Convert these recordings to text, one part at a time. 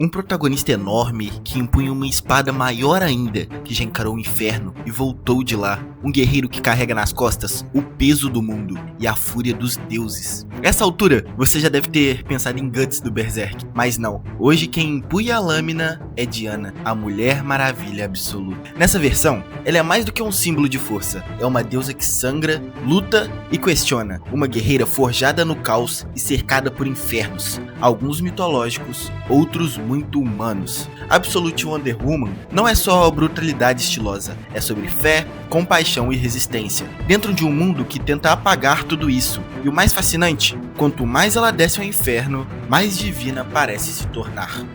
Um protagonista enorme que impunha uma espada maior ainda, que já encarou o inferno e voltou de lá. Um guerreiro que carrega nas costas o peso do mundo e a fúria dos deuses. Nessa altura, você já deve ter pensado em Guts do Berserk, mas não. Hoje quem empunha a lâmina é Diana, a Mulher Maravilha absoluta. Nessa versão, ela é mais do que um símbolo de força. É uma deusa que sangra, luta e questiona. Uma guerreira forjada no caos e cercada por infernos. Alguns mitológicos, outros muito humanos. Absolute Wonder Woman não é só brutalidade estilosa, é sobre fé, compaixão e resistência, dentro de um mundo que tenta apagar tudo isso. E o mais fascinante, quanto mais ela desce ao inferno, mais divina parece se tornar.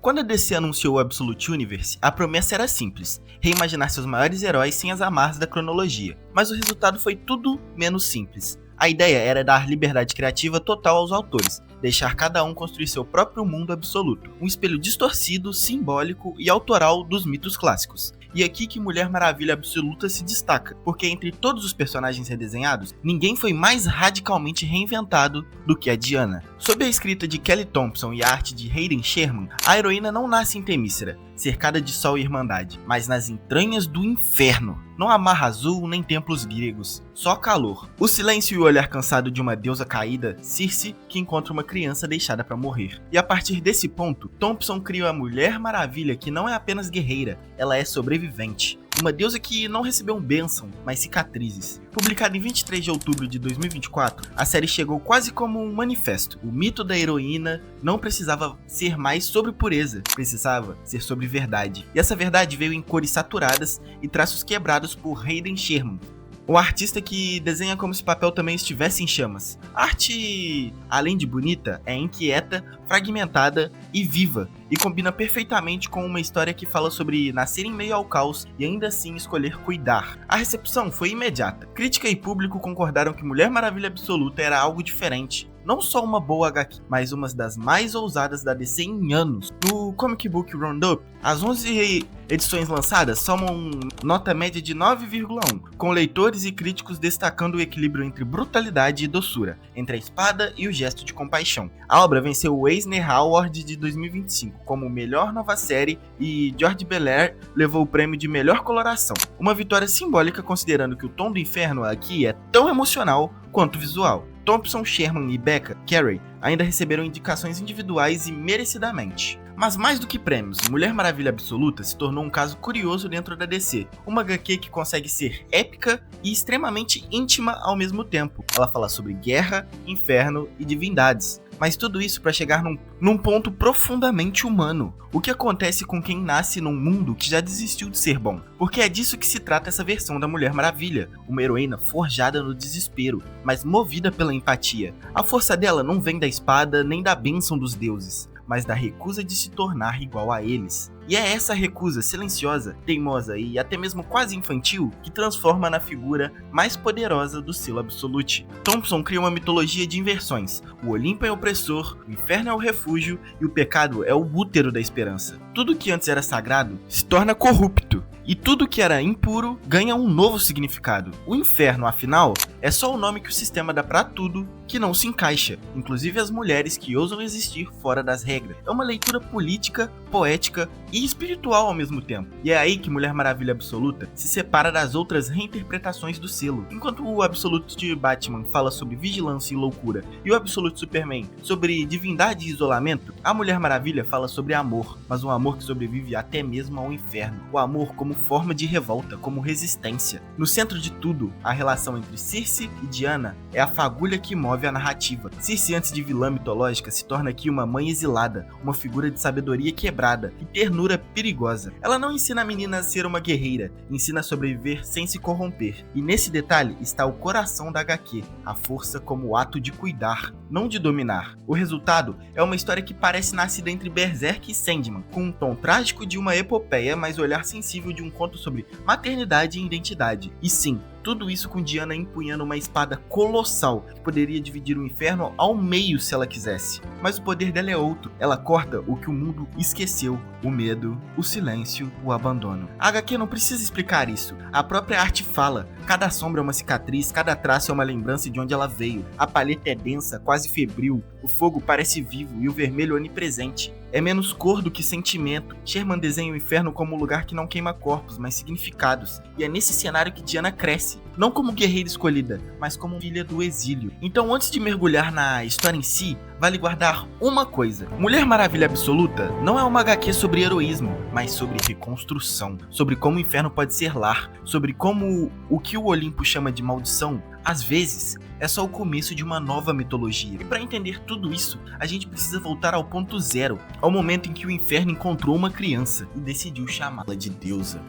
Quando a DC anunciou o Absolute Universe, a promessa era simples, reimaginar seus maiores heróis sem as amarras da cronologia, mas o resultado foi tudo menos simples. A ideia era dar liberdade criativa total aos autores, deixar cada um construir seu próprio mundo absoluto, um espelho distorcido, simbólico e autoral dos mitos clássicos. E aqui que Mulher Maravilha Absoluta se destaca, porque entre todos os personagens redesenhados, ninguém foi mais radicalmente reinventado do que a Diana. Sob a escrita de Kelly Thompson e a arte de Hayden Sherman, a heroína não nasce em Temícera, cercada de sol e irmandade, mas nas entranhas do inferno. Não há mar azul nem templos gregos, só calor. O silêncio e o olhar cansado de uma deusa caída, Circe, que encontra uma criança deixada para morrer. E a partir desse ponto, Thompson cria a Mulher Maravilha, que não é apenas guerreira, ela é sobrevivente. Uma deusa que não recebeu bênção, mas cicatrizes. Publicada em 23 de outubro de 2024, a série chegou quase como um manifesto. O mito da heroína não precisava ser mais sobre pureza, precisava ser sobre verdade. E essa verdade veio em cores saturadas e traços quebrados por Hayden Sherman, um artista que desenha como se o papel também estivesse em chamas. A arte, além de bonita, é inquieta, fragmentada e viva, e combina perfeitamente com uma história que fala sobre nascer em meio ao caos e ainda assim escolher cuidar. A recepção foi imediata. Crítica e público concordaram que Mulher Maravilha Absoluta era algo diferente. Não só uma boa HQ, mas uma das mais ousadas da DC em anos. No Comic Book Roundup, as 11 edições lançadas somam nota média de 9,1, com leitores e críticos destacando o equilíbrio entre brutalidade e doçura, entre a espada e o gesto de compaixão. A obra venceu o Eisner Award de 2025 como melhor nova série e George Belair levou o prêmio de melhor coloração. Uma vitória simbólica considerando que o tom do inferno aqui é tão emocional quanto visual. Thompson, Sherman e Becca Carey ainda receberam indicações individuais e merecidamente. Mas mais do que prêmios, Mulher Maravilha Absoluta se tornou um caso curioso dentro da DC. Uma HQ que consegue ser épica e extremamente íntima ao mesmo tempo. Ela fala sobre guerra, inferno e divindades. Mas tudo isso para chegar num ponto profundamente humano. O que acontece com quem nasce num mundo que já desistiu de ser bom? Porque é disso que se trata essa versão da Mulher Maravilha. Uma heroína forjada no desespero, mas movida pela empatia. A força dela não vem da espada nem da bênção dos deuses, mas da recusa de se tornar igual a eles. E é essa recusa silenciosa, teimosa e até mesmo quase infantil que transforma na figura mais poderosa do selo Absolute. Thompson cria uma mitologia de inversões. O Olimpo é o opressor, o inferno é o refúgio e o pecado é o útero da esperança. Tudo que antes era sagrado se torna corrupto. E tudo que era impuro ganha um novo significado. O inferno, afinal, é só o nome que o sistema dá pra tudo que não se encaixa, inclusive as mulheres que ousam existir fora das regras. É uma leitura política, poética e espiritual ao mesmo tempo. E é aí que Mulher Maravilha Absoluta se separa das outras reinterpretações do selo. Enquanto o Absolute de Batman fala sobre vigilância e loucura, e o Absolute Superman sobre divindade e isolamento, a Mulher Maravilha fala sobre amor, mas um amor que sobrevive até mesmo ao inferno. O amor como forma de revolta, como resistência. No centro de tudo, a relação entre Circe e Diana é a fagulha que move a narrativa. Circe, antes de vilã mitológica, se torna aqui uma mãe exilada, uma figura de sabedoria quebrada e ternura perigosa. Ela não ensina a menina a ser uma guerreira, ensina a sobreviver sem se corromper. E nesse detalhe está o coração da HQ, a força como o ato de cuidar, não de dominar. O resultado é uma história que parece nascida entre Berserk e Sandman, com um tom trágico de uma epopeia, mas o olhar sensível de um conto sobre maternidade e identidade. E sim, tudo isso com Diana empunhando uma espada colossal que poderia dividir o inferno ao meio se ela quisesse. Mas o poder dela é outro. Ela corta o que o mundo esqueceu: o medo, o silêncio, o abandono. A HQ não precisa explicar isso. A própria arte fala. Cada sombra é uma cicatriz, cada traço é uma lembrança de onde ela veio. A paleta é densa, quase febril. O fogo parece vivo e o vermelho onipresente. É menos cor do que sentimento. Sherman desenha o inferno como um lugar que não queima corpos, mas significados. E é nesse cenário que Diana cresce. Não como guerreira escolhida, mas como filha do exílio. Então, antes de mergulhar na história em si, vale guardar uma coisa. Mulher Maravilha Absoluta não é uma HQ sobre heroísmo, mas sobre reconstrução. Sobre como o inferno pode ser lar. Sobre como o que o Olimpo chama de maldição, às vezes, é só o começo de uma nova mitologia. E para entender tudo isso, a gente precisa voltar ao ponto zero, ao momento em que o inferno encontrou uma criança e decidiu chamá-la de deusa.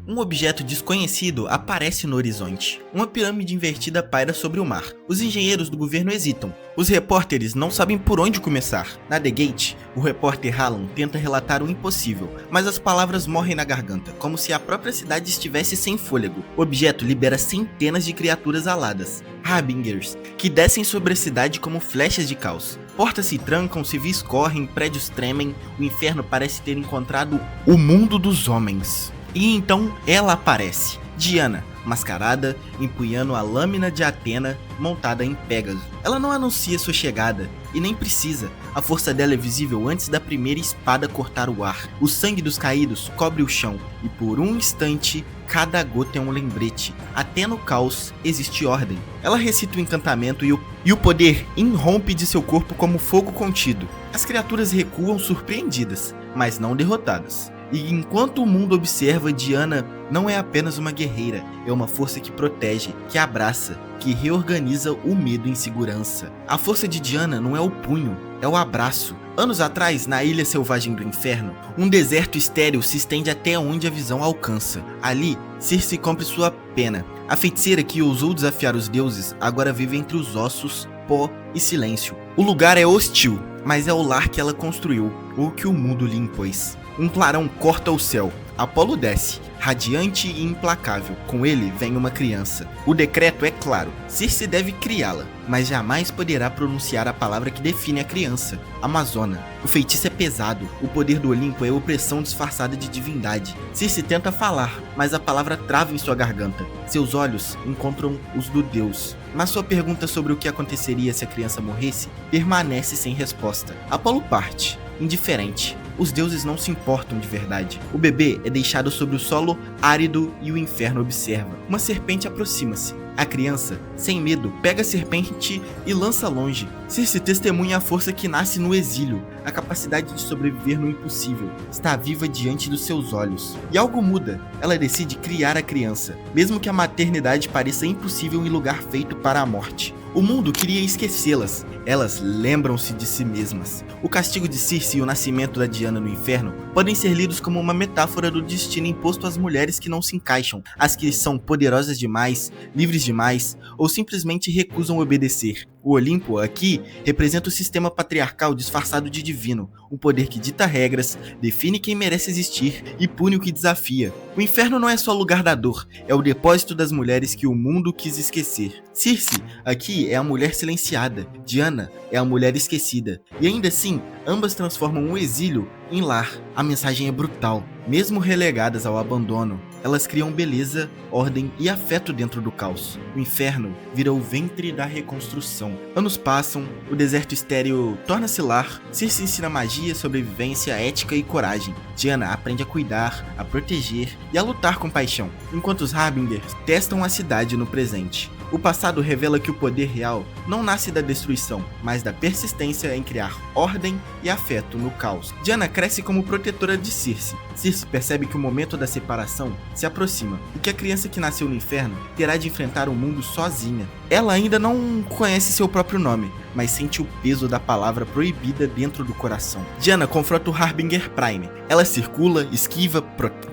Um objeto desconhecido aparece no horizonte. Uma pirâmide invertida paira sobre o mar. Os engenheiros do governo hesitam. Os repórteres não sabem por onde começar. Na The Gate, o repórter Hallam tenta relatar o impossível, mas as palavras morrem na garganta, como se a própria cidade estivesse sem fôlego. O objeto libera centenas de criaturas aladas, Harbingers, que descem sobre a cidade como flechas de caos. Portas se trancam, civis correm, prédios tremem, o inferno parece ter encontrado o mundo dos homens. E então ela aparece, Diana, mascarada, empunhando a lâmina de Atena montada em Pégaso. Ela não anuncia sua chegada, e nem precisa. A força dela é visível antes da primeira espada cortar o ar. O sangue dos caídos cobre o chão, e por um instante, cada gota é um lembrete. Até no caos existe ordem. Ela recita o encantamento e o poder irrompe de seu corpo como fogo contido. As criaturas recuam surpreendidas, mas não derrotadas. E enquanto o mundo observa, Diana não é apenas uma guerreira, é uma força que protege, que abraça, que reorganiza o medo em segurança. A força de Diana não é o punho, é o abraço. Anos atrás, na Ilha Selvagem do Inferno, um deserto estéril se estende até onde a visão alcança. Ali, Circe cumpre sua pena. A feiticeira que ousou desafiar os deuses agora vive entre os ossos, pó e silêncio. O lugar é hostil, mas é o lar que ela construiu, ou que o mundo lhe impôs. Um clarão corta o céu. Apolo desce, radiante e implacável. Com ele vem uma criança. O decreto é claro. Circe deve criá-la, mas jamais poderá pronunciar a palavra que define a criança. Amazona. O feitiço é pesado. O poder do Olimpo é opressão disfarçada de divindade. Circe tenta falar, mas a palavra trava em sua garganta. Seus olhos encontram os do Deus. Mas sua pergunta sobre o que aconteceria se a criança morresse permanece sem resposta. Apolo parte, indiferente. Os deuses não se importam de verdade. O bebê é deixado sobre o solo árido e o inferno observa. Uma serpente aproxima-se. A criança, sem medo, pega a serpente e lança longe. Circe testemunha a força que nasce no exílio, a capacidade de sobreviver no impossível. Está viva diante dos seus olhos. E algo muda. Ela decide criar a criança, mesmo que a maternidade pareça impossível em lugar feito para a morte. O mundo queria esquecê-las. Elas lembram-se de si mesmas. O castigo de Circe e o nascimento da Diana no inferno podem ser lidos como uma metáfora do destino imposto às mulheres que não se encaixam, as que são poderosas demais, livres demais ou simplesmente recusam obedecer. O Olimpo, aqui, representa o sistema patriarcal disfarçado de divino, um poder que dita regras, define quem merece existir e pune o que desafia. O inferno não é só lugar da dor, é o depósito das mulheres que o mundo quis esquecer. Circe, aqui, é a mulher silenciada, Diana é a mulher esquecida, e ainda assim, ambas transformam o exílio em lar. A mensagem é brutal. Mesmo relegadas ao abandono, elas criam beleza, ordem e afeto dentro do caos. O inferno vira o ventre da reconstrução. Anos passam, o deserto estéril torna-se lar, Circe ensina magia, sobrevivência, ética e coragem. Diana aprende a cuidar, a proteger e a lutar com paixão, enquanto os Harbingers testam a cidade no presente. O passado revela que o poder real não nasce da destruição, mas da persistência em criar ordem e afeto no caos. Diana cresce como protetora de Circe. Circe percebe que o momento da separação se aproxima e que a criança que nasceu no inferno terá de enfrentar o mundo sozinha. Ela ainda não conhece seu próprio nome, mas sente o peso da palavra proibida dentro do coração. Diana confronta o Harbinger Prime. Ela circula, esquiva,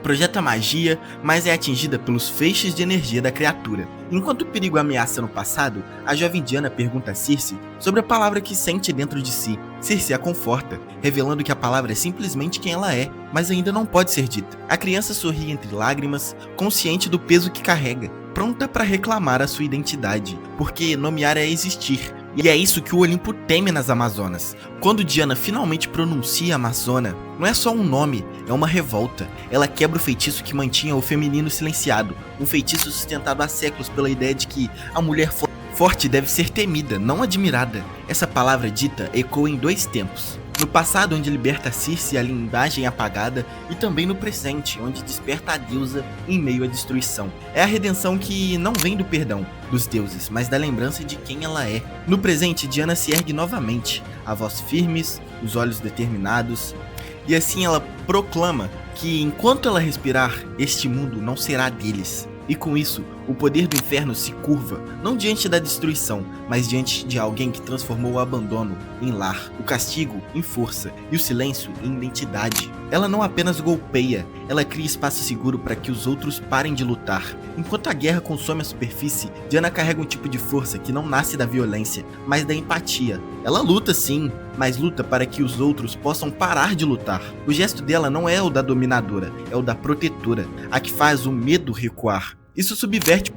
projeta magia, mas é atingida pelos feixes de energia da criatura. Enquanto o perigo ameaça no passado, a jovem Diana pergunta a Circe sobre a palavra que sente dentro de si. Circe a conforta, revelando que a palavra é simplesmente quem ela é, mas ainda não pode ser dita. A criança sorri entre lágrimas, consciente do peso que carrega, pronta para reclamar a sua identidade, porque nomear é existir. E é isso que o Olimpo teme nas Amazonas. Quando Diana finalmente pronuncia Amazona, não é só um nome, é uma revolta. Ela quebra o feitiço que mantinha o feminino silenciado, um feitiço sustentado há séculos pela ideia de que a mulher forte deve ser temida, não admirada. Essa palavra dita ecoa em 2 tempos. No passado, onde liberta Circe a linguagem apagada, e também no presente, onde desperta a deusa em meio à destruição. É a redenção que não vem do perdão dos deuses, mas da lembrança de quem ela é. No presente, Diana se ergue novamente, a voz firmes, os olhos determinados, e assim ela proclama que enquanto ela respirar, este mundo não será deles. E com isso, o poder do inferno se curva, não diante da destruição, mas diante de alguém que transformou o abandono em lar, o castigo em força e o silêncio em identidade. Ela não apenas golpeia, ela cria espaço seguro para que os outros parem de lutar. Enquanto a guerra consome a superfície, Diana carrega um tipo de força que não nasce da violência, mas da empatia. Ela luta sim, mas luta para que os outros possam parar de lutar. O gesto dela não é o da dominadora, é o da protetora, a que faz o medo recuar. Isso subverte o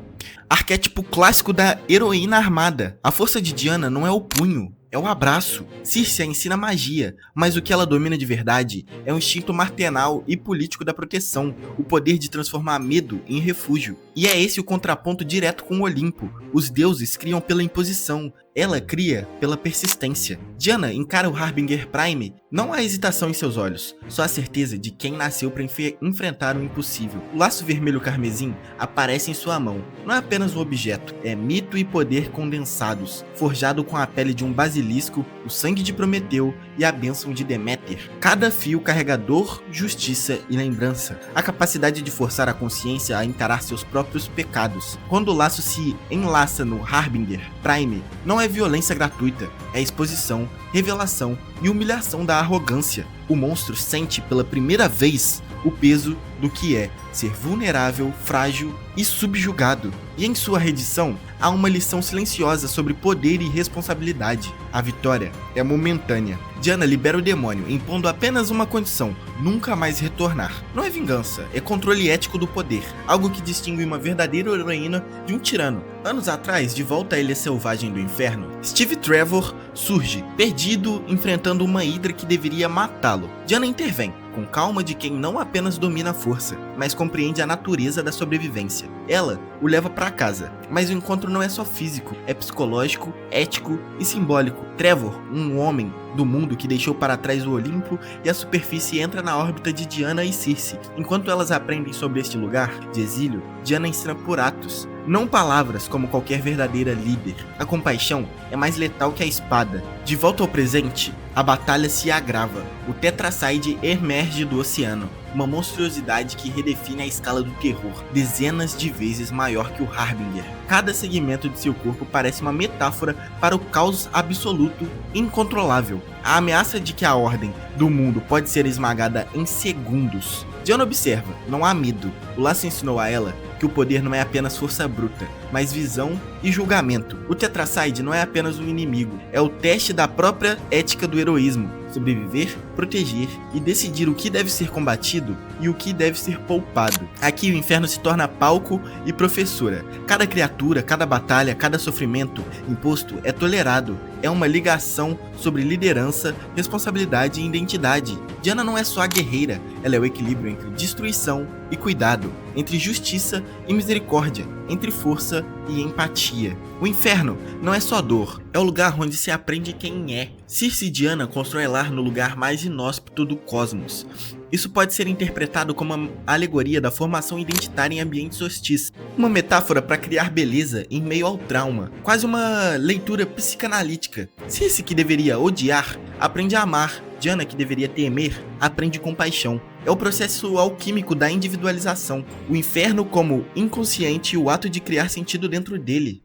arquétipo clássico da heroína armada. A força de Diana não é o punho, é o abraço. Circe ensina magia, mas o que ela domina de verdade é o instinto maternal e político da proteção, o poder de transformar medo em refúgio. E é esse o contraponto direto com o Olimpo. Os deuses criam pela imposição, ela cria pela persistência. Diana encara o Harbinger Prime, não há hesitação em seus olhos, só a certeza de quem nasceu para enfrentar o impossível. O laço vermelho carmesim aparece em sua mão. Não é apenas um objeto, é mito e poder condensados, forjado com a pele de um basilisco, o sangue de Prometeu e a bênção de Deméter. Cada fio carregador, justiça e lembrança. A capacidade de forçar a consciência a encarar seus próprios pecados. Quando o laço se enlaça no Harbinger Prime, não é violência gratuita, é exposição, revelação e humilhação da arrogância. O monstro sente pela primeira vez o peso do que é ser vulnerável, frágil e subjugado. E em sua redição, há uma lição silenciosa sobre poder e responsabilidade. A vitória é momentânea. Diana libera o demônio, impondo apenas uma condição: nunca mais retornar. Não é vingança, é controle ético do poder, algo que distingue uma verdadeira heroína de um tirano. Anos atrás, de volta à ilha selvagem do inferno, Steve Trevor surge, perdido, enfrentando uma hidra que deveria matá-lo. Diana intervém, com calma de quem não apenas domina a força, mas compreende a natureza da sobrevivência. Ela o leva para casa, mas o encontro não é só físico, é psicológico, ético e simbólico. Trevor, um homem do mundo que deixou para trás o Olimpo e a superfície, entra na órbita de Diana e Circe. Enquanto elas aprendem sobre este lugar de exílio, Diana ensina por atos, não palavras, como qualquer verdadeira líder. A compaixão é mais letal que a espada. De volta ao presente, a batalha se agrava. O Tetracide emerge do oceano, uma monstruosidade que redefine a escala do terror, dezenas de vezes maior que o Harbinger. Cada segmento de seu corpo parece uma metáfora para o caos absoluto incontrolável. A ameaça de que a ordem do mundo pode ser esmagada em segundos. Diana observa, não há medo. O laço ensinou a ela que o poder não é apenas força bruta, mas visão e julgamento. O Tetracide não é apenas um inimigo, é o teste da própria ética do heroísmo. Sobreviver, proteger e decidir o que deve ser combatido e o que deve ser poupado. Aqui o inferno se torna palco e professora. Cada criatura, cada batalha, cada sofrimento imposto é tolerado. É uma ligação sobre liderança, responsabilidade e identidade. Diana não é só a guerreira, ela é o equilíbrio entre destruição e cuidado, entre justiça e misericórdia, entre força e empatia. O inferno não é só dor, é o lugar onde se aprende quem é. Circe e Diana constroem lar no lugar mais inóspito do cosmos. Isso pode ser interpretado como uma alegoria da formação identitária em ambientes hostis, uma metáfora para criar beleza em meio ao trauma, quase uma leitura psicanalítica. Circe, que deveria odiar, aprende a amar. Diana, que deveria temer, aprende compaixão. É o processo alquímico da individualização, o inferno como inconsciente e o ato de criar sentido dentro dele.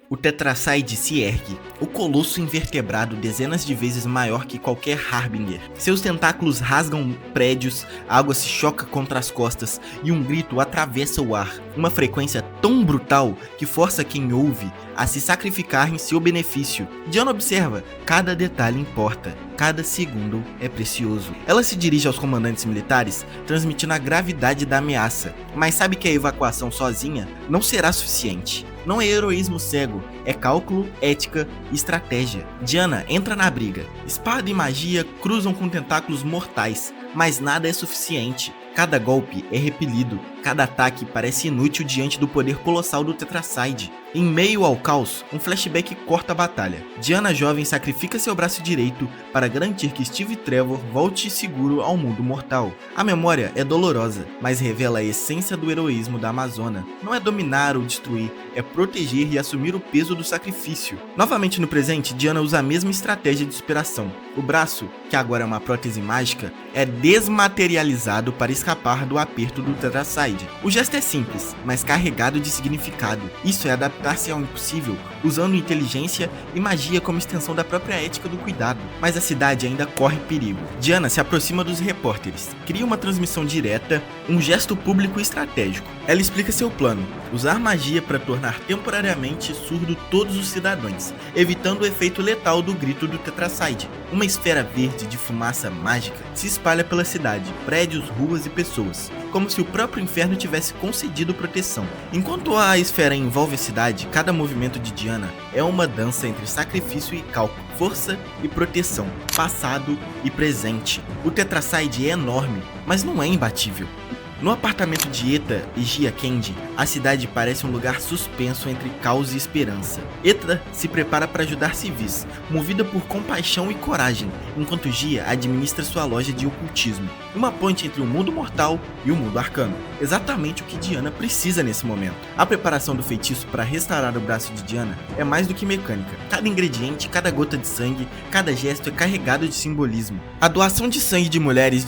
O Tetracide se ergue, o colosso invertebrado dezenas de vezes maior que qualquer Harbinger. Seus tentáculos rasgam prédios, a água se choca contra as costas e um grito atravessa o ar. Uma frequência tão brutal que força quem ouve a se sacrificar em seu benefício. Diana observa, cada detalhe importa, cada segundo é precioso. Ela se dirige aos comandantes militares, transmitindo a gravidade da ameaça, mas sabe que a evacuação sozinha não será suficiente. Não é heroísmo cego, é cálculo, ética e estratégia. Diana entra na briga. Espada e magia cruzam com tentáculos mortais, mas nada é suficiente. Cada golpe é repelido, cada ataque parece inútil diante do poder colossal do Tetracide. Em meio ao caos, um flashback corta a batalha. Diana jovem sacrifica seu braço direito para garantir que Steve Trevor volte seguro ao mundo mortal. A memória é dolorosa, mas revela a essência do heroísmo da Amazona. Não é dominar ou destruir, é proteger e assumir o peso do sacrifício. Novamente no presente, Diana usa a mesma estratégia de superação. O braço, que agora é uma prótese mágica, é desmaterializado para escapar do aperto do Tetracide. O gesto é simples, mas carregado de significado. Isso é adaptar-se ao impossível, usando inteligência e magia como extensão da própria ética do cuidado. Mas a cidade ainda corre perigo. Diana se aproxima dos repórteres, cria uma transmissão direta, um gesto público estratégico. Ela explica seu plano, usar magia para tornar temporariamente surdo todos os cidadãos, evitando o efeito letal do grito do Tetracide. Uma esfera verde de fumaça mágica se espalha pela cidade, prédios, ruas e pessoas, como se o próprio inferno tivesse concedido proteção. Enquanto a esfera envolve a cidade, cada movimento de Diana é uma dança entre sacrifício e cálculo, força e proteção, passado e presente. O Tetracide é enorme, mas não é imbatível. No apartamento de Eta e Gia Candy, a cidade parece um lugar suspenso entre caos e esperança. Eta se prepara para ajudar civis, movida por compaixão e coragem, enquanto Gia administra sua loja de ocultismo. Uma ponte entre o mundo mortal e o mundo arcano. Exatamente o que Diana precisa nesse momento. A preparação do feitiço para restaurar o braço de Diana é mais do que mecânica. Cada ingrediente, cada gota de sangue, cada gesto é carregado de simbolismo. A doação de sangue de mulheres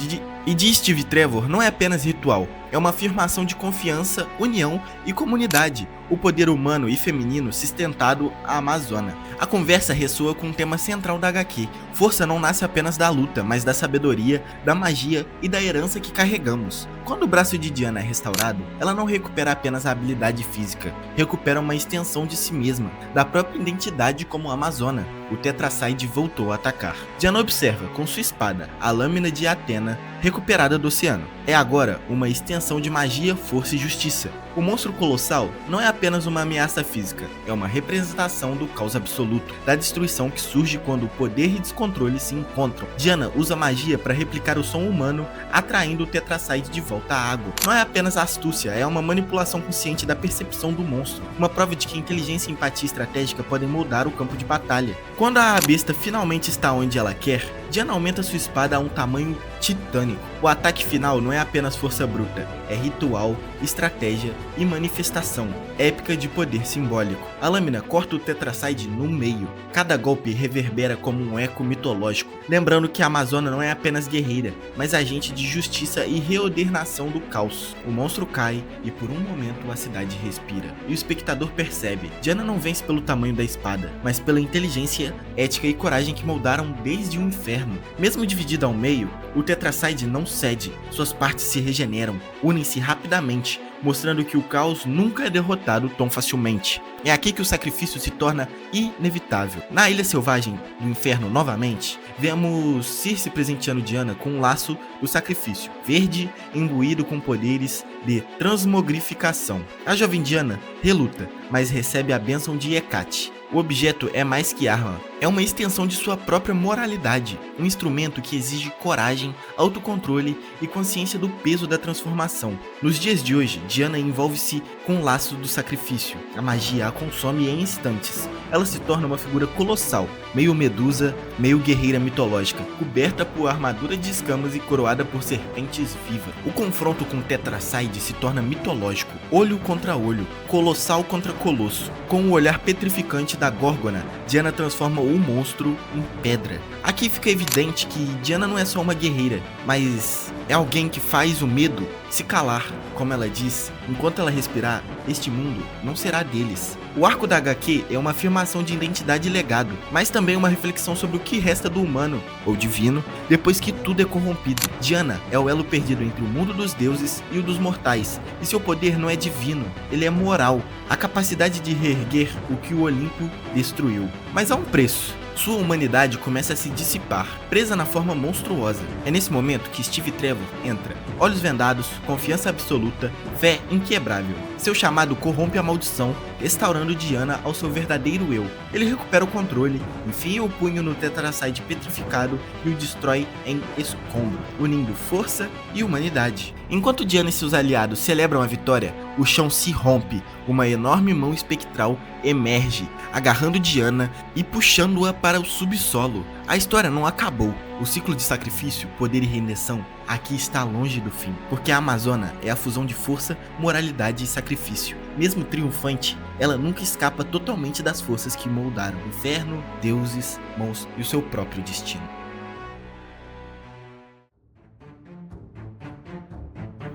e de Steve Trevor não é apenas ritual, é uma afirmação de confiança, união e comunidade, o poder humano e feminino sustentado à Amazona. A conversa ressoa com o tema central da HQ. Força não nasce apenas da luta, mas da sabedoria, da magia e da herança que carregamos. Quando o braço de Diana é restaurado, ela não recupera apenas a habilidade física, recupera uma extensão de si mesma, da própria identidade como Amazona. O Tetracide voltou a atacar. Diana observa, com sua espada, a lâmina de Atena recuperada do oceano. É agora uma extensão de magia, força e justiça. O monstro colossal não é apenas uma ameaça física, é uma representação do caos absoluto, da destruição que surge quando o poder e descontrole se encontram. Diana usa magia para replicar o som humano, atraindo o Tetracide de volta à água. Não é apenas astúcia, é uma manipulação consciente da percepção do monstro, uma prova de que inteligência e empatia estratégica podem moldar o campo de batalha. Quando a besta finalmente está onde ela quer, Diana aumenta sua espada a um tamanho titânico. O ataque final não é apenas força bruta, é ritual, estratégia e manifestação épica de poder simbólico. A lâmina corta o Tetracide no meio. Cada golpe reverbera como um eco mitológico, lembrando que a Amazona não é apenas guerreira, mas agente de justiça e reordenação do caos. O monstro cai e por um momento a cidade respira. E o espectador percebe, Diana não vence pelo tamanho da espada, mas pela inteligência, ética e coragem que moldaram desde o inferno. Mesmo dividida ao meio, o Tetracide não cede, suas partes se regeneram, unem-se rapidamente, mostrando que o caos nunca é derrotado tão facilmente. É aqui que o sacrifício se torna inevitável. Na Ilha Selvagem do Inferno novamente, vemos Circe presenteando Diana com um laço do sacrifício, verde, imbuído com poderes de transmogrificação. A jovem Diana reluta, mas recebe a bênção de Hecate. O objeto é mais que arma, é uma extensão de sua própria moralidade, um instrumento que exige coragem, autocontrole e consciência do peso da transformação. Nos dias de hoje, Diana envolve-se com o laço do sacrifício. A magia a consome em instantes. Ela se torna uma figura colossal, meio medusa, meio guerreira mitológica, coberta por armadura de escamas e coroada por serpentes vivas. O confronto com Tetracide se torna mitológico, olho contra olho, colossal contra colosso. Com o olhar petrificante da Górgona, Diana transforma o monstro em pedra. Aqui fica evidente que Diana não é só uma guerreira, mas é alguém que faz o medo se calar. Como ela diz, enquanto ela respirar, este mundo não será deles. O arco da HQ é uma afirmação de identidade e legado, mas também uma reflexão sobre o que resta do humano, ou divino, depois que tudo é corrompido. Diana é o elo perdido entre o mundo dos deuses e o dos mortais, e seu poder não é divino, ele é moral, a capacidade de reerguer o que o Olimpo destruiu. Mas há um preço. Sua humanidade começa a se dissipar, presa na forma monstruosa. É nesse momento que Steve Trevor entra. Olhos vendados, confiança absoluta, fé inquebrável. Seu chamado corrompe a maldição, restaurando Diana ao seu verdadeiro eu. Ele recupera o controle, enfia o punho no Tetracide petrificado e o destrói em escombro, unindo força e humanidade. Enquanto Diana e seus aliados celebram a vitória, o chão se rompe, uma enorme mão espectral emerge, agarrando Diana e puxando-a para o subsolo. A história não acabou. O ciclo de sacrifício, poder e rendição aqui está longe do fim, porque a Amazona é a fusão de força, moralidade e sacrifício. Mesmo triunfante, ela nunca escapa totalmente das forças que moldaram o inferno, deuses, monstros e o seu próprio destino.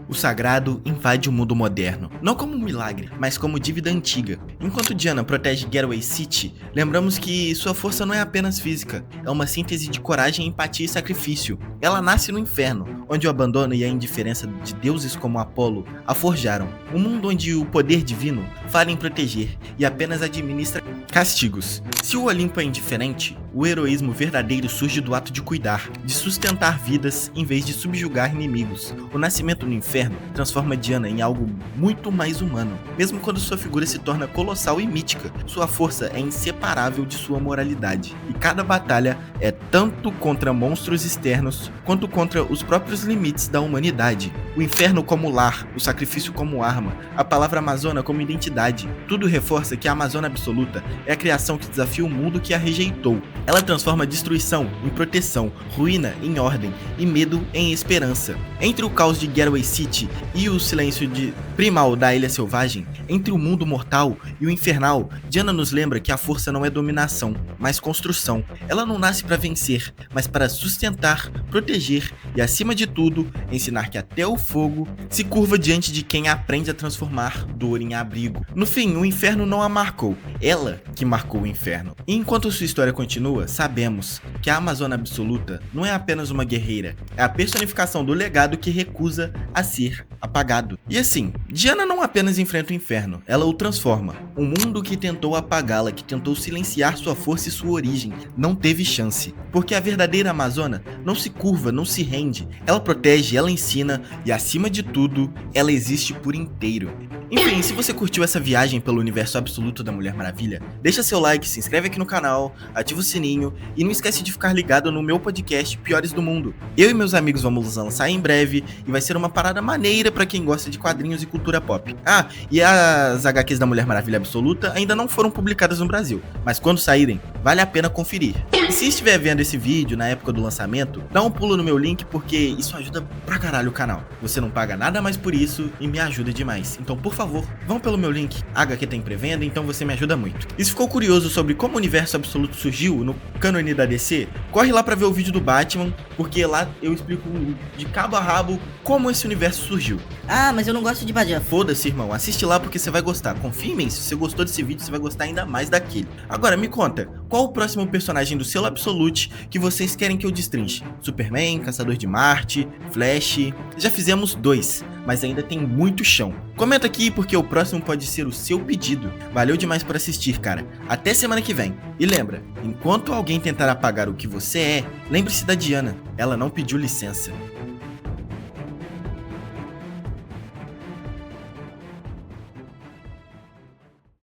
O sagrado invade o mundo moderno, não como um milagre, mas como dívida antiga. Enquanto Diana protege Getaway City, lembramos que sua força não é apenas física, é uma síntese de coragem, empatia e sacrifício. Ela nasce no inferno, onde o abandono e a indiferença de deuses como Apolo a forjaram. Um mundo onde o poder divino fala em proteger e apenas administra castigos. Se o Olimpo é indiferente, o heroísmo verdadeiro surge do ato de cuidar, de sustentar vidas em vez de subjugar inimigos. O nascimento no inferno transforma Diana em algo muito mais humano. Mesmo quando sua figura se torna colossal e mítica, sua força é inseparável de sua moralidade. E cada batalha é tanto contra monstros externos, quanto contra os próprios limites da humanidade. O inferno como lar, o sacrifício como arma, a palavra Amazona como identidade, tudo reforça que a Amazona Absoluta é a criação que desafia o mundo que a rejeitou. Ela transforma destruição em proteção, ruína em ordem e medo em esperança. Entre o caos de Getaway City e o silêncio primal da Ilha Selvagem, entre o mundo mortal e o infernal, Diana nos lembra que a força não é dominação, mas construção. Ela não nasce para vencer, mas para sustentar, proteger e, acima de tudo, ensinar que até o fogo se curva diante de quem aprende a transformar dor em abrigo. No fim, o inferno não a marcou, ela que marcou o inferno. E enquanto sua história continua, sabemos que a Amazona Absoluta não é apenas uma guerreira, é a personificação do legado que recusa a ser apagado. E assim, Diana não apenas enfrenta o inferno, ela o transforma. O mundo que tentou apagá-la, que tentou silenciar sua força e sua origem, não teve chance. Porque a verdadeira Amazona não se curva, não se rende. Ela protege, ela ensina e, acima de tudo, ela existe por inteiro. Enfim, se você curtiu essa viagem pelo universo absoluto da Mulher Maravilha, deixa seu like, se inscreve aqui no canal, ativa o sininho e não esquece de ficar ligado no meu podcast Piores do Mundo. Eu e meus amigos vamos lançar em breve e vai ser uma parada maneira pra quem gosta de quadrinhos e cultura pop. Ah, e as HQs da Mulher Maravilha Absoluta ainda não foram publicadas no Brasil, mas quando saírem, vale a pena conferir. E se estiver vendo esse vídeo na época do lançamento, dá um pulo no meu link porque isso ajuda pra caralho o canal. Você não paga nada mais por isso e me ajuda demais. Então, por favor, vão pelo meu link. A HQ tá em pré-venda, então você me ajuda muito. E se ficou curioso sobre como o universo absoluto surgiu no cânone da DC, corre lá pra ver o vídeo do Batman, porque lá eu explico de cabo a rabo como esse universo surgiu. Ah, mas eu não gosto de Batman. Foda-se, irmão. Assiste lá porque você vai gostar. Confia em mim, se você gostou desse vídeo, você vai gostar ainda mais daquele. Agora, me conta, qual o próximo personagem do selo Absolute que vocês querem que eu destrinche? Superman, Caçador de Marte, Flash... Já fizemos 2, mas ainda tem muito chão. Comenta aqui porque o próximo pode ser o seu pedido. Valeu demais por assistir, cara. Até semana que vem. E lembra, enquanto alguém tentar apagar o que você é, lembre-se da Diana. Ela não pediu licença.